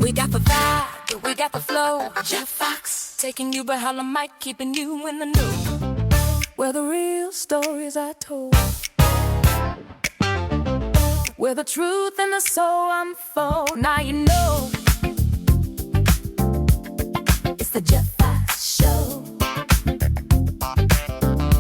We got the vibe, we got the flow. Jeff Foxx, taking you behind the mic, keeping you in the know. Where the real stories are told, where the truth and the soul unfold. Now you know, it's the Jeff Foxx Show.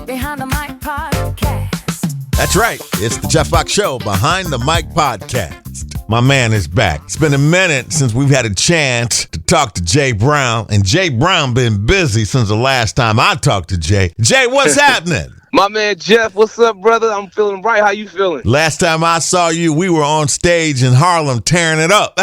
Behind the Mic Podcast. That's right. It's the Jeff Foxx Show, Behind the Mic Podcast. My man is back. It's been a minute since we've had a chance to talk to Jay Brown, and Jay Brown been busy since the last time I talked to Jay. Jay, what's happening? My man Jeff, what's up, brother? I'm feeling right. How you feeling? Last time I saw you, we were on stage in Harlem tearing it up.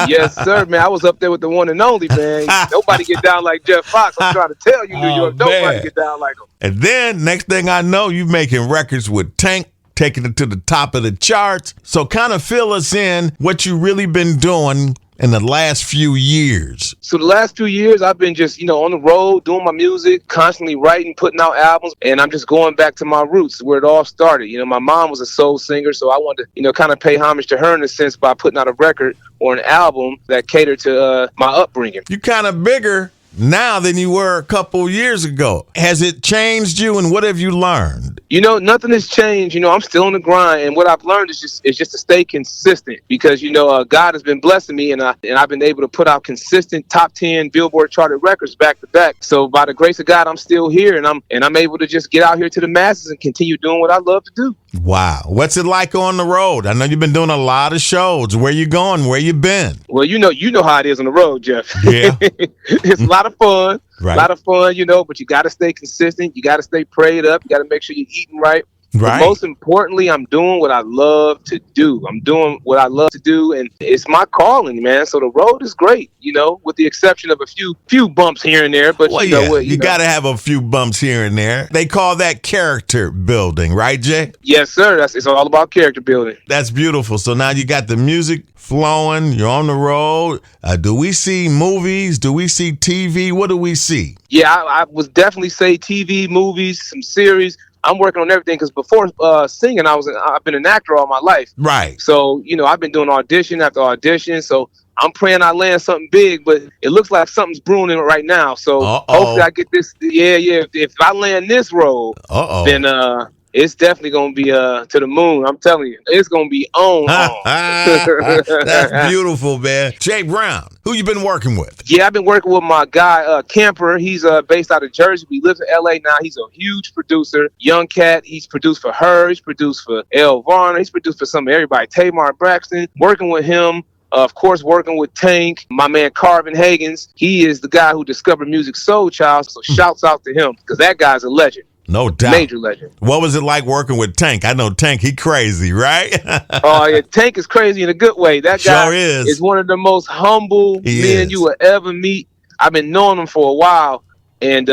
Yes, sir, man. I was up there with the one and only, man. Nobody get down like Jeff Foxx. I'm trying to tell you, New York, nobody get down like him. And then, next thing I know, you making records with Tank, taking it to the top of the charts. So kind of fill us in what you really been doing in the last few years. So the last few years, I've been just, on the road, doing my music, constantly writing, putting out albums, and I'm just going back to my roots, where it all started. My mom was a soul singer, so I wanted to, kind of pay homage to her in a sense by putting out a record or an album that catered to my upbringing. You kind of bigger now than you were a couple years ago. Has it changed you, and what have you learned? Nothing has changed. I'm still on the grind, and what I've learned is just to stay consistent, because God has been blessing me, and I've been able to put out consistent top 10 Billboard charted records back to back. So by the grace of God, I'm still here, and I'm able to just get out here to the masses and continue doing what I love to do. Wow, what's it like on the road? I know you've been doing a lot of shows. Where you going? Where you been? Well, you know how it is on the road, Jeff. Yeah, it's a lot of fun. Right. A lot of fun, but you got to stay consistent. You got to stay prayed up. You got to make sure you're eating right. Right. But most importantly, I'm doing what I love to do. And it's my calling, man. So the road is great, with the exception of a few bumps here and there. But you got to have a few bumps here and there. They call that character building, right, Jay? Yes, sir. It's all about character building. That's beautiful. So now you got the music flowing. You're on the road. Do we see movies? Do we see TV? What do we see? Yeah, I would definitely say TV, movies, some series. I'm working on everything, because before singing, I've been an actor all my life. Right. So, I've been doing audition after audition. So I'm praying I land something big, but it looks like something's brewing right now. So hopefully I get this. Yeah. If I land this role, then it's definitely going to be to the moon. I'm telling you, it's going to be on. That's beautiful, man. Jay Brown, who you been working with? Yeah, I've been working with my guy, Camper. He's based out of Jersey. He lives in L.A. now. He's a huge producer. Young cat. He's produced for her. He's produced for Elle Varner. He's produced for everybody. Tamar Braxton. Working with him. Of course, working with Tank, my man Carvin Hagens. He is the guy who discovered Music Soul Child. So shouts out to him, because that guy's a legend. No doubt. Major legend. What was it like working with Tank? I know Tank, he crazy, right? Oh, yeah, Tank is crazy in a good way. That guy sure is one of the most humble men you will ever meet. I've been knowing him for a while. And,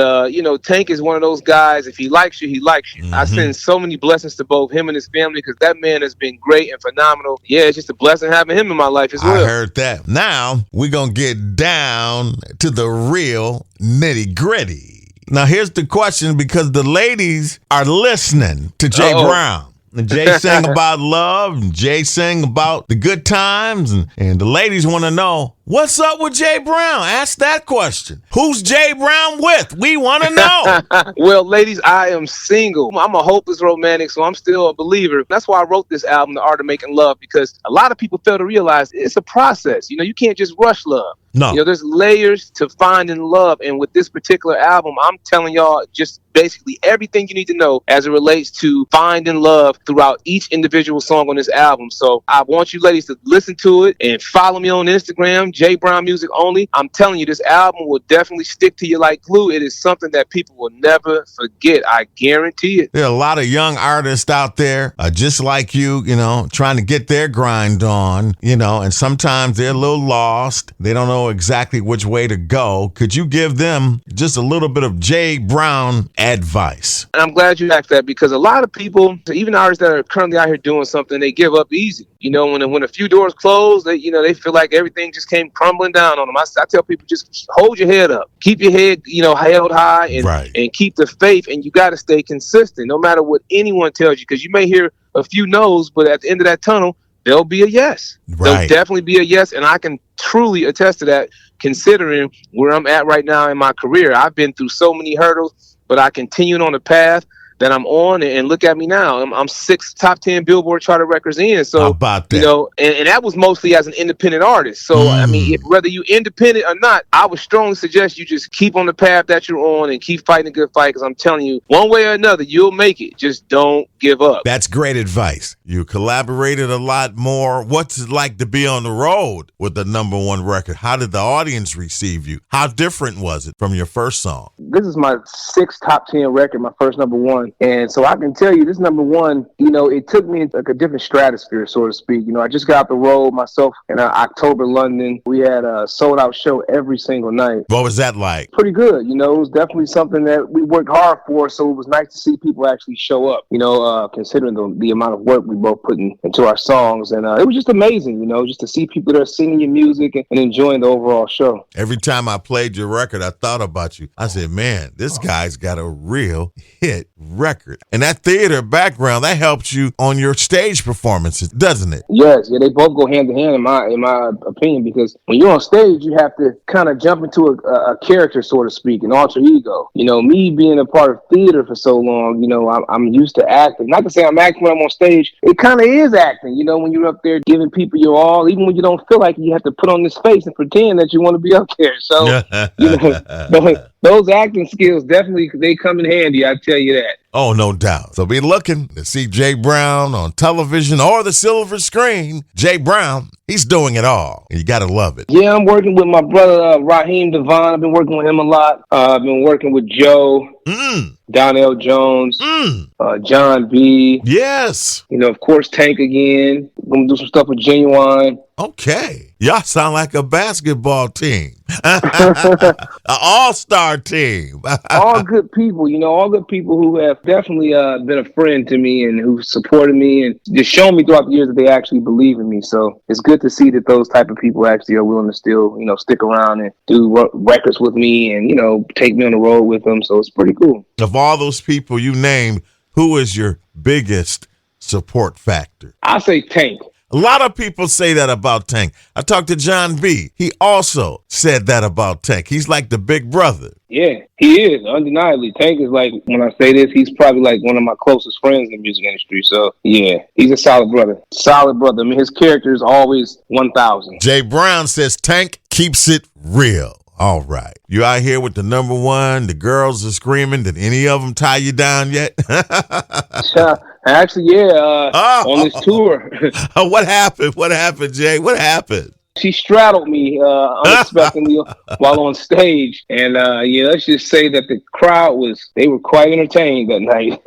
Tank is one of those guys, if he likes you, he likes you. Mm-hmm. I send so many blessings to both him and his family, because that man has been great and phenomenal. Yeah, it's just a blessing having him in my life as well. I heard that. Now, we're going to get down to the real nitty-gritty. Now, here's the question, because the ladies are listening to Jay Brown. And Jay sang about love, and Jay sang about the good times, and the ladies want to know, what's up with Jay Brown? Ask that question. Who's Jay Brown with? We want to know. Well, ladies, I am single. I'm a hopeless romantic, so I'm still a believer. That's why I wrote this album, The Art of Making Love, because a lot of people fail to realize it's a process. You can't just rush love. No. There's layers to finding love. And with this particular album, I'm telling y'all just basically everything you need to know as it relates to finding love throughout each individual song on this album. So I want you ladies to listen to it and follow me on Instagram, Jay Brown Music Only. I'm telling you, this album will definitely stick to you like glue. It is something that people will never forget. I guarantee it. There are a lot of young artists out there, just like you, trying to get their grind on, and sometimes they're a little lost. They don't know exactly which way to go. Could you give them just a little bit of Jay Brown advice? And I'm glad you asked that, because a lot of people, even artists that are currently out here doing something, they give up easy. When a few doors close, they feel like everything just came crumbling down on them. I tell people, just hold your head up, keep your head, held high, and keep the faith. And you got to stay consistent, no matter what anyone tells you, because you may hear a few no's, but at the end of that tunnel, they'll be a yes. They'll Right. definitely be a yes, and I can truly attest to that, considering where I'm at right now in my career. I've been through so many hurdles, but I continued on the path that I'm on, and look at me now. I'm 6 top 10 Billboard charted records in. How So, about you that? know, and that was mostly as an independent artist. So, I mean, Mm. whether you independent or not, I would strongly suggest you just keep on the path that you're on and keep fighting a good fight, because I'm telling you, one way or another, you'll make it. Just don't give up. That's great advice. You collaborated a lot more. What's it like to be on the road with the #1 record? How did the audience receive you? How different was it from your first song? This is my 6th top 10 record, my first #1. And so I can tell you this #1, you know, it took me into like a different stratosphere, so to speak. You know, I just got off the road myself in October, London. We had a sold out show every single night. What was that like? Pretty good. You know, it was definitely something that we worked hard for. So it was nice to see people actually show up, you know, considering the amount of work we both put into our songs. And it was just amazing, you know, just to see people that are singing your music and enjoying the overall show. Every time I played your record, I thought about you. I said, man, this guy's got a real hit record. And that theater background, that helps you on your stage performances, doesn't it? Yes, yeah, they both go hand in hand in my opinion, because when you're on stage, you have to kind of jump into a character, so to speak, an alter ego. You know, me being a part of theater for so long, you know, I'm used to acting. Not to say I'm acting when I'm on stage. It kind of is acting, you know, when you're up there giving people your all, even when you don't feel like it, you have to put on this face and pretend that you want to be up there. So, you know, those acting skills definitely, they come in handy, I tell you that. Oh, no doubt. So be looking to see Jay Brown on television or the silver screen. Jay Brown, he's doing it all. You got to love it. Yeah, I'm working with my brother, Raheem Devon. I've been working with him a lot. I've been working with Joe, Donnell Jones, John B. Yes. You know, of course, Tank again. Gonna do some stuff with Genuine. Okay. Y'all sound like a basketball team. An all-star team. All good people, you know, all good people who have definitely been a friend to me and who supported me and just shown me throughout the years that they actually believe in me. So it's good to see that those type of people actually are willing to still, you know, stick around and do records with me and, you know, take me on the road with them. So it's pretty cool. Of all those people you named, who is your biggest support factor? I say Tank. A lot of people say that about Tank. I talked to John B. He also said that about Tank. He's like the big brother. Yeah, he is, undeniably. Tank is like, when I say this, he's probably like one of my closest friends in the music industry. So, yeah, he's a solid brother. Solid brother. I mean, his character is always 1,000. Jay Brown says Tank keeps it real. All right. You out here with the #1. The girls are screaming. Did any of them tie you down yet? Actually, yeah, on this tour. What happened? What happened, Jay? What happened? She straddled me unexpectedly while on stage. And, yeah, let's just say that the crowd they were quite entertained that night.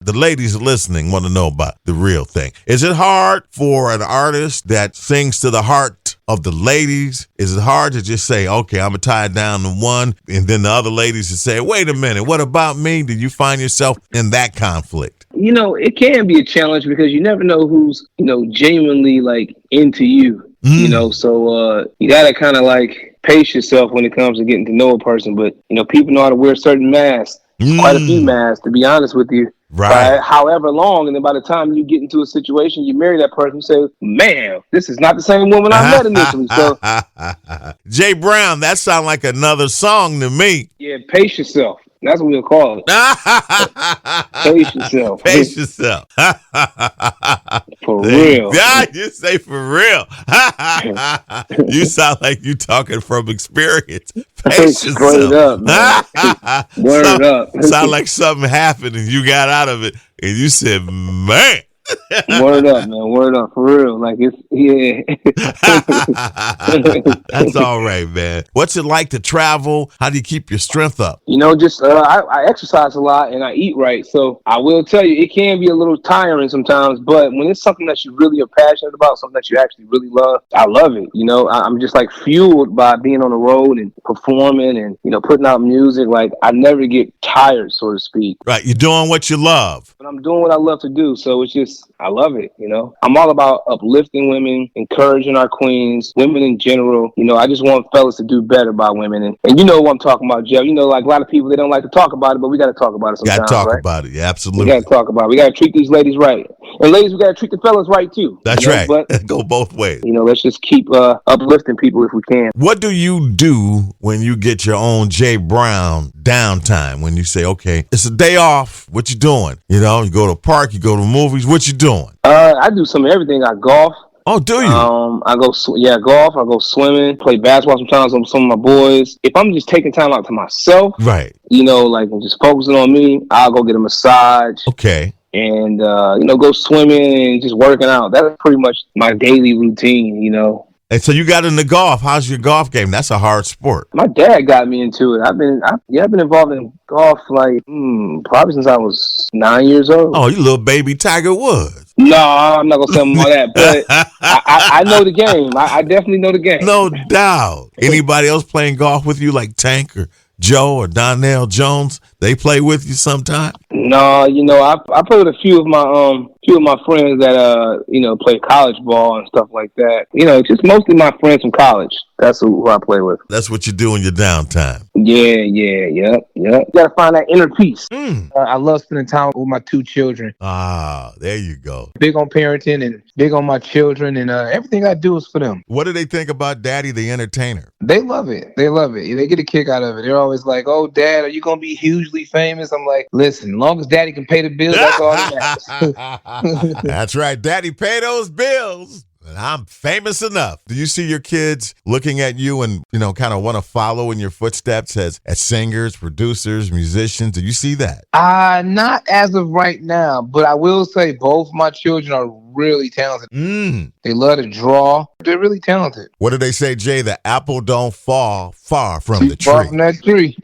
The ladies listening want to know about the real thing. Is it hard for an artist that sings to the heart of the ladies? Is it hard to just say, okay, I'm going to tie it down to one, and then the other ladies to say, wait a minute, what about me? Did you find yourself in that conflict? You know, it can be a challenge because you never know who's, you know, genuinely like into you. You know, so you gotta kind of like pace yourself when it comes to getting to know a person. But you know, people know how to wear certain masks, quite a few masks, to be honest with you. Right. However long, and then by the time you get into a situation, you marry that person, you say, "Man, this is not the same woman I met initially." So, Jay Brown, that sounds like another song to me. yeah, pace yourself. That's what we'll call it. Pace yourself. Pace yourself. For real. Yeah, you say for real. You sound like you talking from experience. Pace Straight yourself. up, man. Word up. Sound like something happened and you got out of it and you said, man. Word up, man. Word up, for real. Like it's That's all right, man. What's it like to travel? How do you keep your strength up? You know, just I exercise a lot and I eat right. So I will tell you, it can be a little tiring sometimes. But when it's something that you really are passionate about, something that you actually really love, I love it. You know, I'm just like fueled by being on the road and performing and, you know, putting out music. Like I never get tired, so to speak. Right. You're doing what you love. But I'm doing what I love to do. So it's just, I love it, you know. I'm all about uplifting women, encouraging our queens, women in general. You know, I just want fellas to do better by women. And you know what I'm talking about, Jeff. You know, like a lot of people, they don't like to talk about it, but we got to talk about it sometimes, Got to talk right? about it. Yeah, absolutely. We got to talk about it. We got to treat these ladies right. And ladies, we got to treat the fellas right too. That's right. But go both ways. Let's just keep uplifting people if we can. What do you do when you get your own Jay Brown downtime? When you say, okay, it's a day off, what you doing? You go to a park, you go to movies, what you doing? I do some of everything. I golf. Oh, do you? I go, golf. I go swimming, play basketball sometimes with some of my boys. If I'm just taking time out to myself, right? Like I'm just focusing on me, I'll go get a massage. Okay. And, go swimming and just working out. That's pretty much my daily routine, And so you got into golf. How's your golf game? That's a hard sport. My dad got me into it. I've been involved in golf probably since I was 9 years old. Oh, you little baby Tiger Woods. No, I'm not gonna say all that, but I know the game. I definitely know the game. No doubt. Anybody else playing golf with you, like Tank or Joe or Donnell Jones? They play with you sometime? No, I play with a few of my friends that play college ball and stuff like that. Just mostly my friends from college. That's who I play with. That's what you do in your downtime. Yeah. You gotta find that inner peace. I love spending time with my 2 children. Ah, there you go. Big on parenting and big on my children, and everything I do is for them. What do they think about Daddy the Entertainer? They love it. They get a kick out of it. They're always like, "Oh, Dad, are you gonna be hugely famous?" I'm like, "Listen, as long as Daddy can pay the bills, that's all that matters." That's right. Daddy, pay those bills. And I'm famous enough. Do you see your kids looking at you and, kind of want to follow in your footsteps as singers, producers, musicians? Do you see that? Not as of right now, but I will say both my children are really talented. They love to draw. They're really talented. What do they say, Jay? The apple don't fall far from the tree. Far from that tree.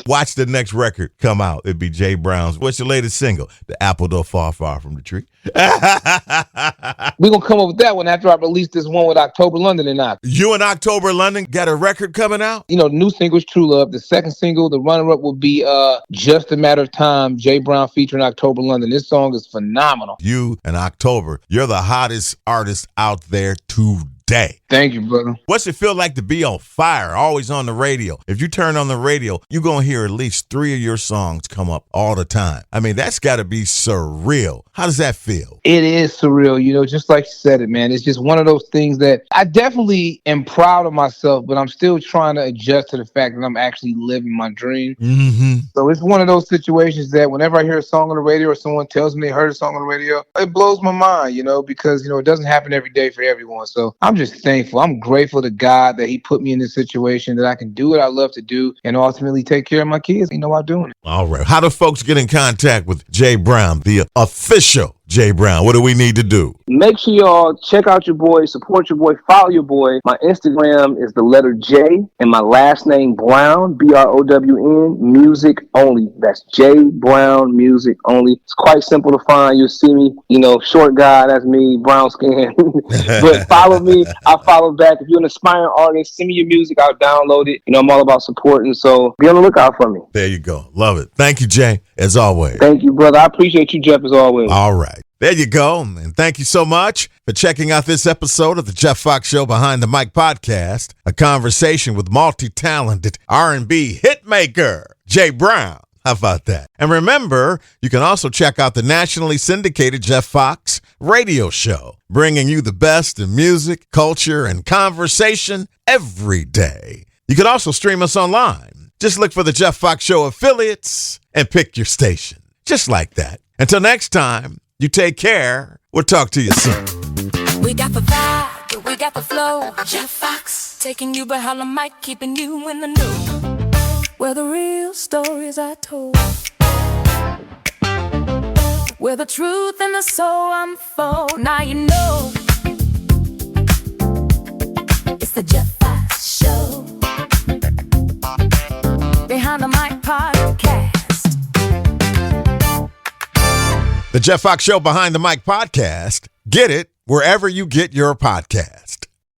Watch the next record come out. It'd be Jay Brown's. What's your latest single? The apple don't fall far from the tree. We're going to come up with that one after I release this one with October London and I. You and October London got a record coming out? The new single is True Love. The second single, the runner-up, will be Just a Matter of Time, Jay Brown featuring October London. This song is phenomenal. You and October, you're the hottest artist out there today. Thank you, brother. What's it feel like to be on fire, always on the radio? If you turn on the radio, you're going to hear at least 3 of your songs come up all the time. I mean, that's got to be surreal. How does that feel? It is surreal, just like you said it, man. It's just one of those things that I definitely am proud of myself, but I'm still trying to adjust to the fact that I'm actually living my dream. Mm-hmm. So it's one of those situations that whenever I hear a song on the radio or someone tells me they heard a song on the radio, it blows my mind, because, it doesn't happen every day for everyone. So I'm just thankful. I'm grateful to God that he put me in this situation that I can do what I love to do and ultimately take care of my kids, while doing it. All right. How do folks get in contact with Jay Brown, the official Jay Brown? What do we need to do? Make sure y'all check out your boy, support your boy, follow your boy. My Instagram is the letter J and my last name Brown, Brown, music only. That's J Brown, music only. It's quite simple to find. You'll see me, short guy, that's me, brown skin. But follow me, I'll follow back. If you're an aspiring artist, send me your music, I'll download it. I'm all about supporting, so be on the lookout for me. There you go. Love it. Thank you, Jay, as always. Thank you, brother. I appreciate you, Jeff, as always. All right. There you go. And thank you so much for checking out this episode of the Jeff Foxx Show Behind the Mic podcast, a conversation with multi-talented R&B hitmaker, Jay Brown. How about that? And remember, you can also check out the nationally syndicated Jeff Foxx radio show, bringing you the best in music, culture, and conversation every day. You can also stream us online. Just look for the Jeff Foxx Show affiliates and pick your station. Just like that. Until next time, you take care. We'll talk to you soon. We got the vibe, we got the flow. Jeff Foxx, taking you behind the mic, keeping you in the know. Where the real stories are told, where the truth and the soul unfold. Now you know it's the Jeff Foxx Show Behind the Mic podcast. The Jeff Foxx Show Behind the Mic podcast. Get it wherever you get your podcast.